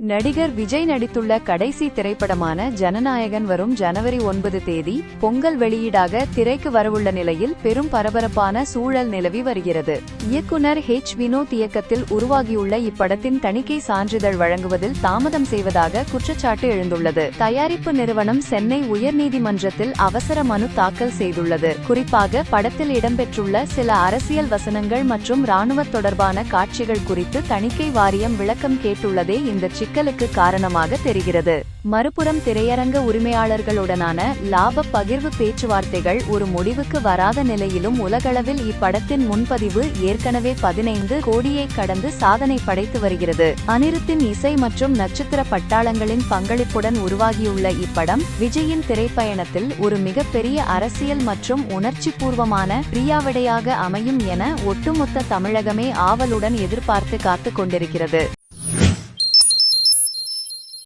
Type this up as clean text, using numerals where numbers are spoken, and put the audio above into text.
நடிகர் விஜய் நடித்துள்ள கடைசி திரைப்படமான ஜனநாயகன் வரும் ஜனவரி 9 தேதி பொங்கல் வெளியீடாக திரைக்கு வரவுள்ள நிலையில் பெரும் பரபரப்பான சூழல் நிலவி வருகிறது. இயக்குனர் வினோத் இயக்கத்தில் உருவாகியுள்ள இப்படத்தின் தணிக்கை சான்றிதழ் வழங்குவதில் தாமதம் செய்வதாக குற்றச்சாட்டு எழுந்துள்ளது. தயாரிப்பு நிறுவனம் சென்னை உயர்நீதிமன்றத்தில் அவசர மனு தாக்கல் செய்துள்ளது. குறிப்பாக படத்தில் இடம்பெற்றுள்ள சில அரசியல் வசனங்கள் மற்றும் இராணுவ தொடர்பான காட்சிகள் குறித்து தணிக்கை வாரியம் விளக்கம் கேட்டுள்ளதே இந்த சிக்கலுக்கு காரணமாக தெரிகிறது. மறுபுறம் திரையரங்க உரிமையாளர்களுடனான லாப பகிர்வு பேச்சுவார்த்தைகள் ஒரு முடிவுக்கு வராத நிலையிலும் உலகளவில் இப்படத்தின் முன்பதிவு ஏற்கனவே 15 கோடியை கடந்து சாதனை படைத்து வருகிறது. அனிருத்தின் இசை மற்றும் நட்சத்திர பட்டாளங்களின் பங்களிப்புடன் உருவாகியுள்ள இப்படம் விஜயின் திரைப்பயணத்தில் ஒரு மிகப்பெரிய அரசியல் மற்றும் உணர்ச்சிபூர்வமான பிரியாவிடையாக அமையும் என ஒட்டுமொத்த தமிழகமே ஆவலுடன் எதிர்பார்த்து காத்துக் கொண்டிருக்கிறது.